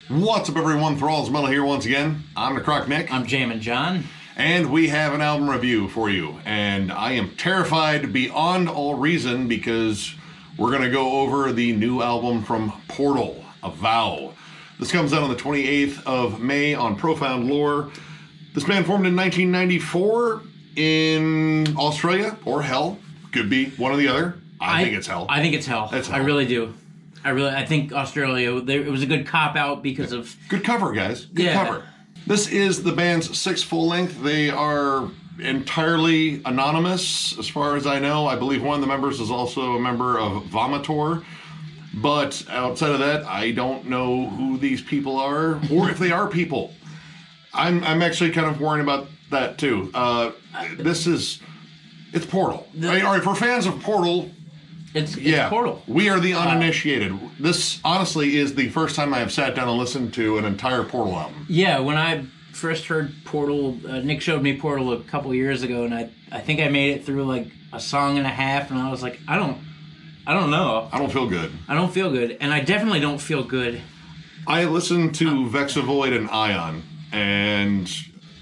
What's up, everyone? Thralls Metal here once again. I'm Necrotic Nick. I'm Jammin, John. And we have an album review for you. And I am terrified beyond all reason because we're going to go over the new album from Portal, Avow. This comes out on the 28th of May on Profound Lore. This band formed in 1994 in Australia, or hell. Could be one or the other. I think it's hell. I think it's hell. It's hell. I really do. I think Australia, it was a good cop-out because of... Good cover, guys. Good cover. This is the band's sixth full-length. They are entirely anonymous, as far as I know. I believe one of the members is also a member of Vomitor. But outside of that, I don't know who these people are, or if they are people. I'm actually kind of worried about that, too. It's Portal. All right, for fans of Portal... It's Portal. We are the uninitiated. This, honestly, is the first time I have sat down and listened to an entire Portal album. Yeah, when I first heard Portal, Nick showed me Portal a couple years ago, and I think I made it through like a song and a half, and I was like, I don't know. I don't feel good. I don't feel good, and I definitely don't feel good. I listened to Vexavoid and Ion, and,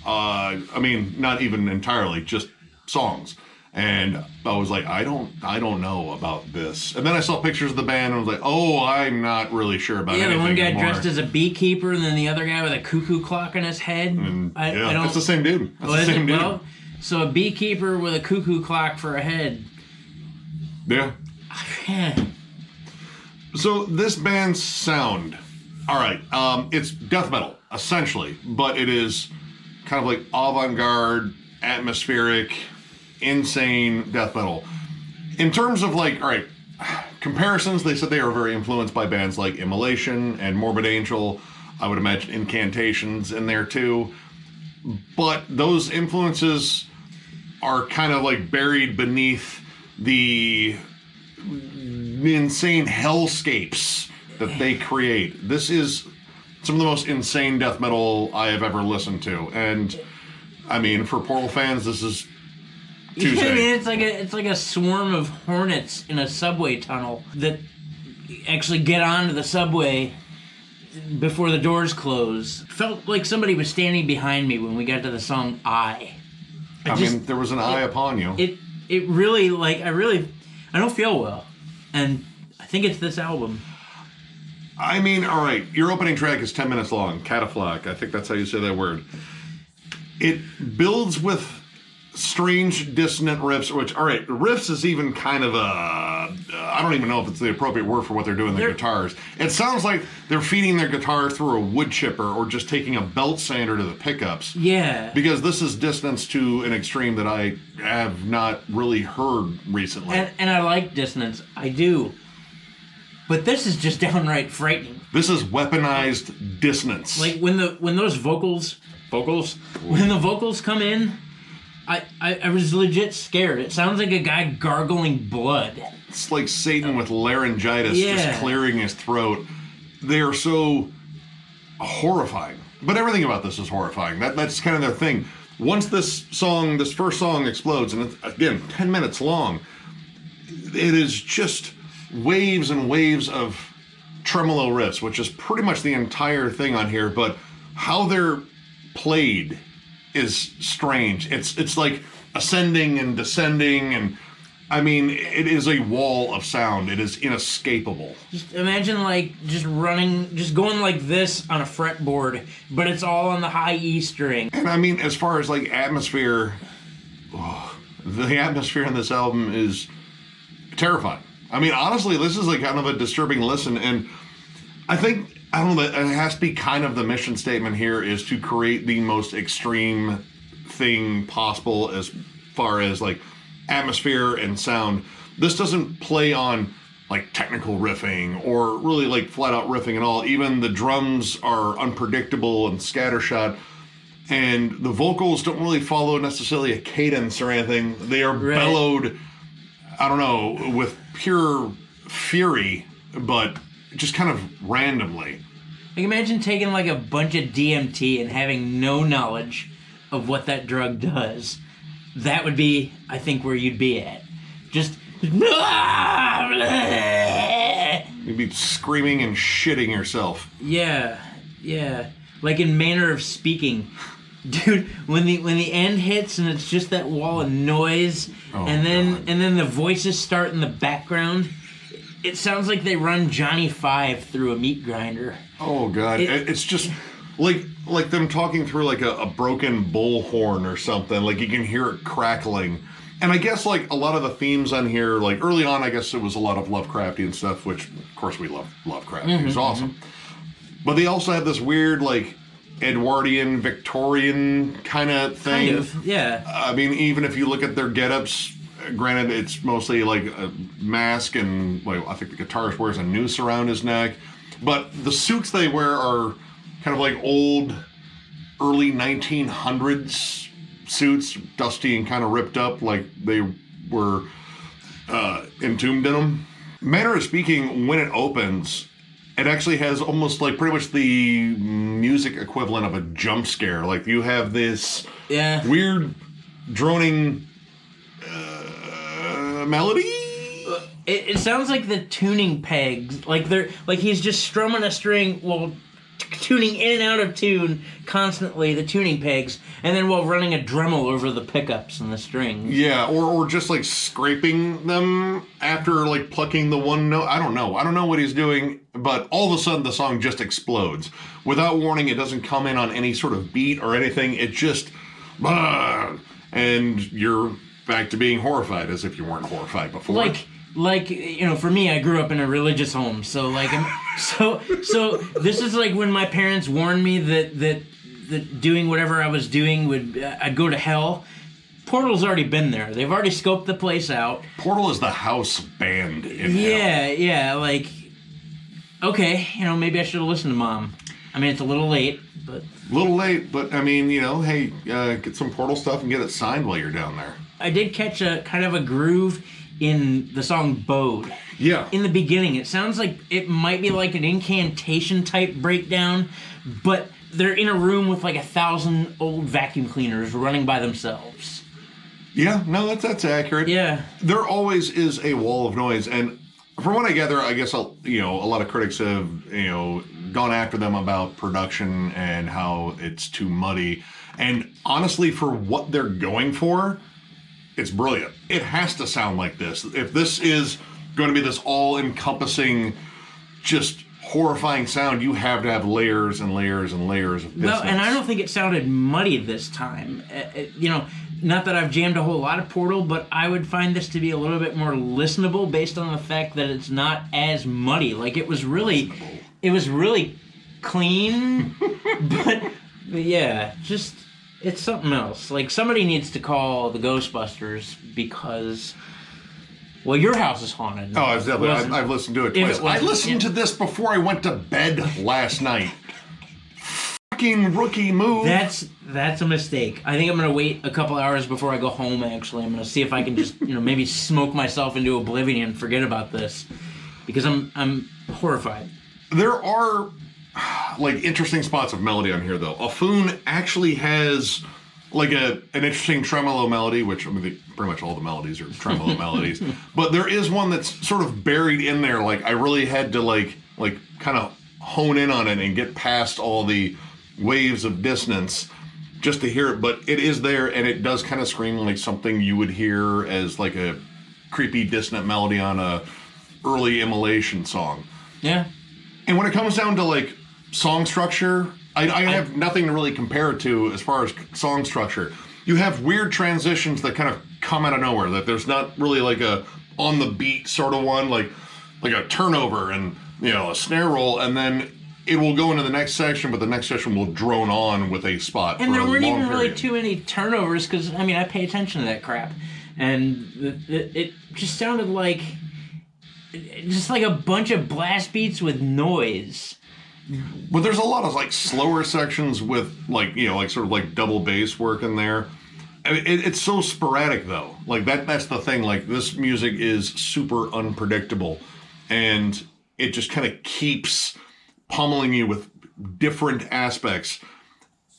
I mean, not even entirely, just songs. And I was like, I don't know about this. And then I saw pictures of the band and I was like, oh, I'm not really sure about anything the one guy anymore. dressed as a beekeeper and then the other guy with a cuckoo clock on his head. And, it's the same dude. That's the same dude. Well, so a beekeeper with a cuckoo clock for a head. Yeah. So this band's sound, all right, it's death metal, essentially. But it is kind of like avant-garde, atmospheric, insane death metal. In terms of like, all right, comparisons, they said they are very influenced by bands like Immolation and Morbid Angel. I would imagine Incantations in there too. But those influences are kind of like buried beneath the insane hellscapes that they create. This is some of the most insane death metal I have ever listened to. And I mean, for Portal fans, this is Tuesday. I mean, it's like a swarm of hornets in a subway tunnel that actually get onto the subway before the doors close. Felt like somebody was standing behind me when we got to the song I mean, there was an eye upon you. It really, like, I don't feel well. And I think it's this album. I mean, all right, your opening track is 10 minutes long, Cataflak. I think that's how you say that word. It builds with strange dissonant riffs, which, all right, riffs is even kind of I don't even know if it's the appropriate word for what they're doing with their guitars. It sounds like they're feeding their guitar through a wood chipper or just taking a belt sander to the pickups. Yeah. Because this is dissonance to an extreme that I have not really heard recently. And I like dissonance. I do. But this is just downright frightening. This is weaponized dissonance. Like when those vocals, when the vocals come in, I was legit scared. It sounds like a guy gargling blood. It's like Satan with laryngitis just clearing his throat. They are so horrifying. But everything about this is horrifying. That's kind of their thing. Once this first song explodes, and it's, again, 10 minutes long, it is just waves and waves of tremolo riffs, which is pretty much the entire thing on here, but how they're played is strange. It's like ascending and descending, and I mean, it is a wall of sound. It is inescapable. Just imagine like just going like this on a fretboard, but it's all on the high E string. And I mean, as far as like atmosphere, the atmosphere in this album is terrifying. I mean, honestly, this is like kind of a disturbing listen, and I think, I don't know, it has to be kind of the mission statement here is to create the most extreme thing possible as far as like atmosphere and sound. This doesn't play on like technical riffing or really like flat out riffing at all. Even the drums are unpredictable and scattershot, and the vocals don't really follow necessarily a cadence or anything. They are bellowed, I don't know, with pure fury, but just kind of randomly. Like imagine taking like a bunch of DMT and having no knowledge of what that drug does. That would be, I think, where you'd be at. Just You'd be screaming and shitting yourself. Yeah. Yeah, like in manner of speaking, dude. When the end hits and it's just that wall of noise, and then the voices start in the background. It sounds like they run Johnny Five through a meat grinder. Oh god, it's just like them talking through like a broken bullhorn or something. Like you can hear it crackling. And I guess like a lot of the themes on here, like early on, I guess it was a lot of Lovecraftian stuff, which of course we love Lovecraft. He's awesome. But they also had this weird like Edwardian, Victorian kind of thing. Kind of, yeah. I mean, even if you look at their get-ups, granted it's mostly like a mask and well, I think the guitarist wears a noose around his neck. But the suits they wear are kind of like old, early 1900s suits, dusty and kind of ripped up like they were entombed in them. Manner of speaking, when it opens, it actually has almost like pretty much the music equivalent of a jump scare. Like you have this weird droning melody. It sounds like the tuning pegs, like he's just strumming a string while tuning in and out of tune constantly, the tuning pegs, and then while running a Dremel over the pickups and the strings. Yeah, or just like scraping them after like plucking the one note. I don't know what he's doing, but all of a sudden the song just explodes. Without warning, it doesn't come in on any sort of beat or anything. It just, and you're back to being horrified as if you weren't horrified before. Like you know, for me, I grew up in a religious home, so like, so this is like when my parents warned me that doing whatever I was doing I'd go to hell. Portal's already been there. They've already scoped the place out. Portal is the house band in hell. Yeah, like, okay, you know, maybe I should have listened to Mom. I mean, it's a little late, but I mean, you know, hey, get some Portal stuff and get it signed while you're down there. I did catch a kind of a groove in the song Bode. Yeah. In the beginning, it sounds like it might be like an incantation type breakdown, but they're in a room with like 1,000 old vacuum cleaners running by themselves. Yeah, no, that's accurate. Yeah. There always is a wall of noise, and from what I gather, I guess, you know, a lot of critics have, you know, gone after them about production and how it's too muddy. And honestly, for what they're going for, it's brilliant. It has to sound like this. If this is going to be this all-encompassing, just horrifying sound, you have to have layers and layers and layers of dissonance. Well, and I don't think it sounded muddy this time. You know, not that I've jammed a whole lot of Portal, but I would find this to be a little bit more listenable based on the fact that it's not as muddy. Like, it was really clean, but yeah, just... It's something else. Like, somebody needs to call the Ghostbusters because, well, your house is haunted. Oh, I've listened to it twice. I listened to this before I went to bed last night. Fucking rookie move. That's a mistake. I think I'm going to wait a couple hours before I go home, actually. I'm going to see if I can just, you know, maybe smoke myself into oblivion and forget about this. Because I'm horrified. There are... like interesting spots of melody on here though. Afun actually has like an interesting tremolo melody, which I mean pretty much all the melodies are tremolo melodies, but there is one that's sort of buried in there. Like I really had to like kind of hone in on it and get past all the waves of dissonance just to hear it. But it is there, and it does kind of scream like something you would hear as like a creepy dissonant melody on a early Immolation song. Yeah. And when it comes down to like song structure, I have nothing to really compare it to as far as song structure. You have weird transitions that kind of come out of nowhere, that there's not really like a on the beat sort of one, like a turnover and, you know, a snare roll, and then it will go into the next section, but the next section will drone on with a spot. And there weren't even really too many turnovers because, I mean, I pay attention to that crap. And it just sounded like a bunch of blast beats with noise. But there's a lot of like slower sections with like, you know, like sort of like double bass work in there. I mean, it's so sporadic though. Like that's the thing. Like this music is super unpredictable, and it just kind of keeps pummeling you with different aspects.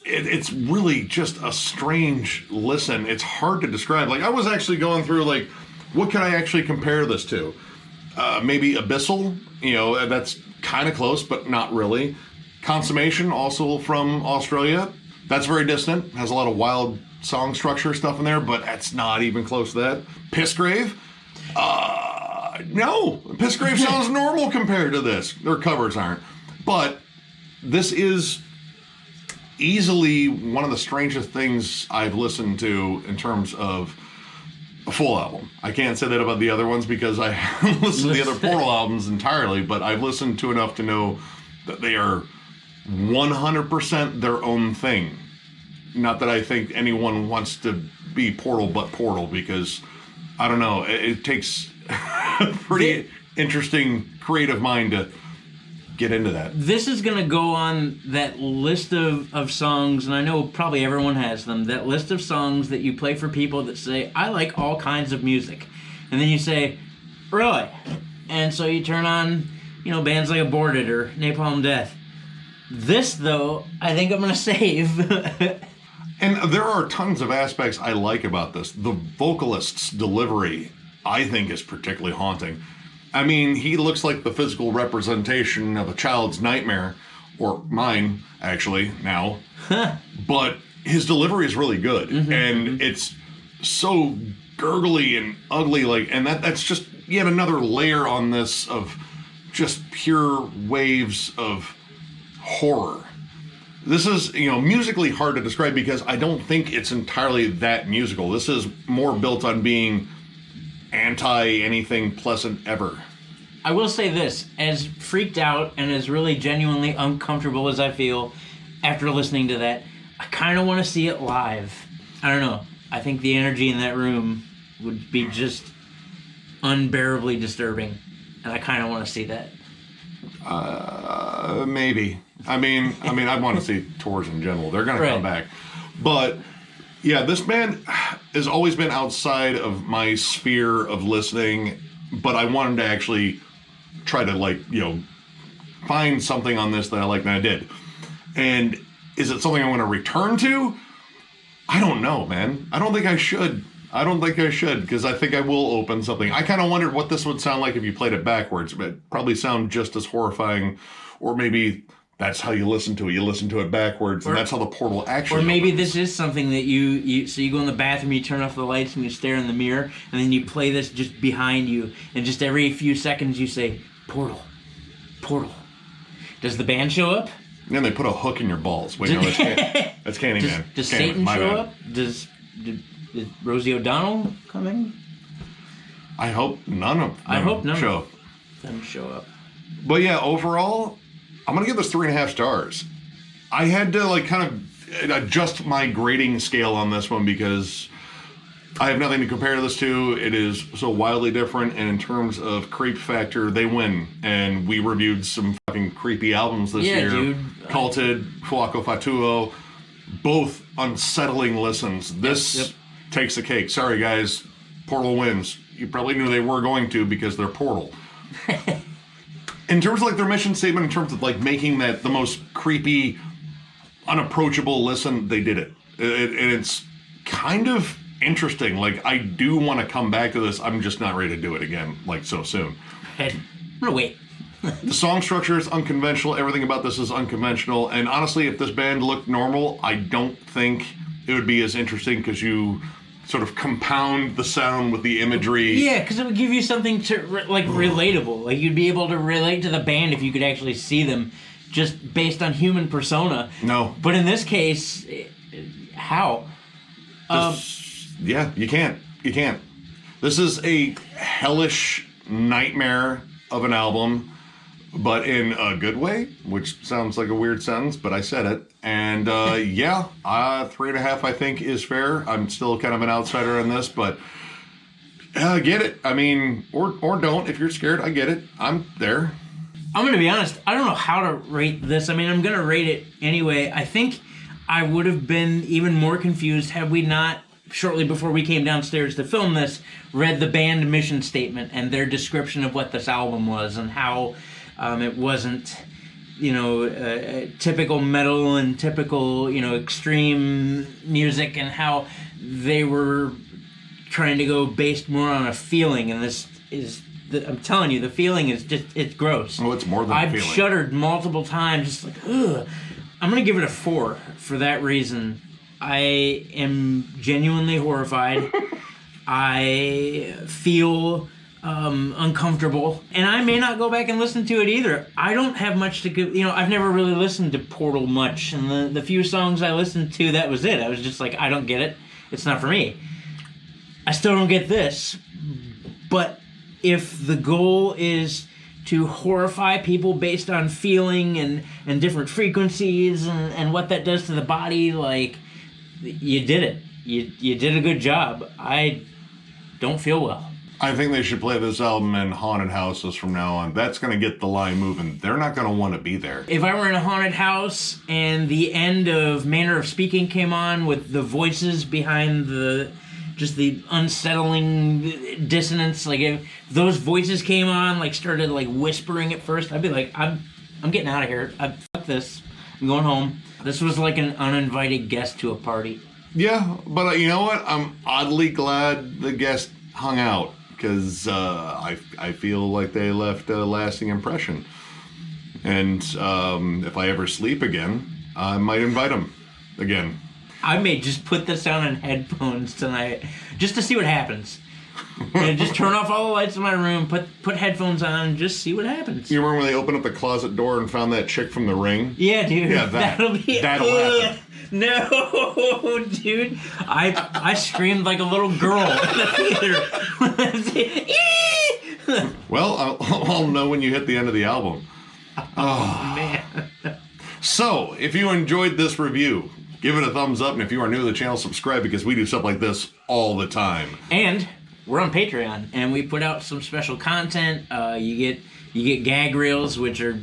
It's really just a strange listen. It's hard to describe. Like I was actually going through like, what can I actually compare this to? Maybe Abyssal, you know, that's kind of close, but not really. Consummation, also from Australia. That's very distant. Has a lot of wild song structure stuff in there, but that's not even close to that. Pissgrave? No. Pissgrave sounds normal compared to this. Their covers aren't. But this is easily one of the strangest things I've listened to in terms of a full album. I can't say that about the other ones because I haven't listened to the other Portal albums entirely, but I've listened to enough to know that they are 100% their own thing. Not that I think anyone wants to be Portal but Portal, because, I don't know, it takes a pretty interesting creative mind to get into that. This is going to go on that list of songs, and I know probably everyone has them, that list of songs that you play for people that say, I like all kinds of music. And then you say, really? And so you turn on, bands like Aborted or Napalm Death. This, though, I think I'm going to save. And there are tons of aspects I like about this. The vocalist's delivery, I think, is particularly haunting. I mean, he looks like the physical representation of a child's nightmare, or mine, actually, now. But his delivery is really good, and it's so gurgly and ugly, and that's just yet another layer on this of just pure waves of horror. This is, musically hard to describe because I don't think it's entirely that musical. This is more built on being anti-anything pleasant ever. I will say this, as freaked out and as really genuinely uncomfortable as I feel after listening to that, I kind of want to see it live. I don't know. I think the energy in that room would be just unbearably disturbing, and I kind of want to see that. Maybe. I mean, I want to see tours in general. They're going to come back. But, yeah, this band has always been outside of my sphere of listening, but I wanted to actually try to, find something on this that I like, and I did. And is it something I want to return to? I don't know, man. I don't think I should. Because I think I will open something. I kind of wondered what this would sound like if you played it backwards. But it'd probably sound just as horrifying, or maybe that's how you listen to it. You listen to it backwards, and that's how the portal actually Or maybe opens. this is something that you go in the bathroom, you turn off the lights, and you stare in the mirror, and then you play this just behind you, and just every few seconds you say, Portal, Portal. Does the band show up? And then they put a hook in your balls. Wait, no, that's Candyman. Does Candyman, Satan my show bad. up? Is Rosie O'Donnell coming? I hope none of them show up. But yeah, overall, I'm going to give this 3.5 stars. I had to kind of adjust my grading scale on this one because I have nothing to compare this to. It is so wildly different, and in terms of creep factor, they win. And we reviewed some fucking creepy albums this year. Dude. Culted, Fuoco Fatuo, both unsettling listens. This takes the cake. Sorry, guys. Portal wins. You probably knew they were going to because they're Portal. In terms of their mission statement, in terms of making that the most creepy, unapproachable listen, they did it. And it's kind of interesting. I do want to come back to this. I'm just not ready to do it again, so soon. I'm gonna wait. The song structure is unconventional. Everything about this is unconventional. And honestly, if this band looked normal, I don't think it would be as interesting because you sort of compound the sound with the imagery. Yeah, because it would give you something to relatable. You'd be able to relate to the band if you could actually see them, just based on human persona. No. But in this case, how? Yeah, you can't. This is a hellish nightmare of an album, but in a good way, which sounds like a weird sentence, but I said it. And 3.5 I think is fair. I'm still kind of an outsider in this, but get it. I mean, or don't. If you're scared, I get it. I'm there. I'm going to be honest. I don't know how to rate this. I mean, I'm going to rate it anyway. I think I would have been even more confused had we not, shortly before we came downstairs to film this, read the band mission statement and their description of what this album was and how it wasn't, typical metal and typical, extreme music, and how they were trying to go based more on a feeling, and this I'm telling you, the feeling is it's gross. Oh, it's more than a I've feeling. shuddered multiple times, just like, ugh. I'm going to give it a 4 for that reason. I am genuinely horrified. I feel uncomfortable. And I may not go back and listen to it either. I don't have much to give. I've never really listened to Portal much. And the few songs I listened to, that was it. I was just like, I don't get it. It's not for me. I still don't get this. But if the goal is to horrify people based on feeling and different frequencies and what that does to the body, like, you did it. You did a good job. I don't feel well. I think they should play this album in haunted houses from now on. That's going to get the line moving. They're not going to want to be there. If I were in a haunted house and the end of Manner of Speaking came on with the voices behind the unsettling dissonance, like if those voices came on, like started like whispering at first, I'd be like, I'm getting out of here. Fuck this. I'm going home. This was like an uninvited guest to a party. Yeah, but you know what? I'm oddly glad the guest hung out because I feel like they left a lasting impression. And if I ever sleep again, I might invite them again. I may just put this on in headphones tonight just to see what happens. And just turn off all the lights in my room, put headphones on, and just see what happens. You remember when they opened up the closet door and found that chick from The Ring? Yeah, dude. Yeah, that'll happen. No, dude. I screamed like a little girl in the theater. Well, I'll know when you hit the end of the album. Oh, man. So, if you enjoyed this review, give it a thumbs up, and if you are new to the channel, subscribe because we do stuff like this all the time. And we're on Patreon, and we put out some special content. You get gag reels, which are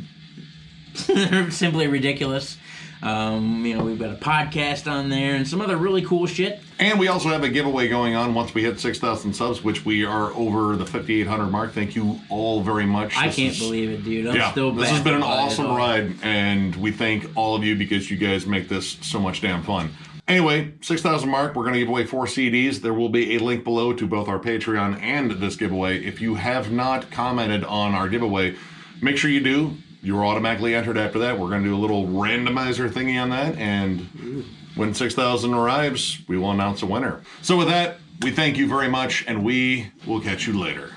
simply ridiculous. We've got a podcast on there and some other really cool shit. And we also have a giveaway going on once we hit 6,000 subs, which we are over the 5,800 mark. Thank you all very much. I can't believe it, dude. I'm still this has been an awesome baffled by it all. ride, and we thank all of you because you guys make this so much damn fun. Anyway, 6,000 mark, we're going to give away 4 CDs. There will be a link below to both our Patreon and this giveaway. If you have not commented on our giveaway, make sure you do. You're automatically entered after that. We're going to do a little randomizer thingy on that, and when 6,000 arrives, we will announce a winner. So with that, we thank you very much, and we will catch you later.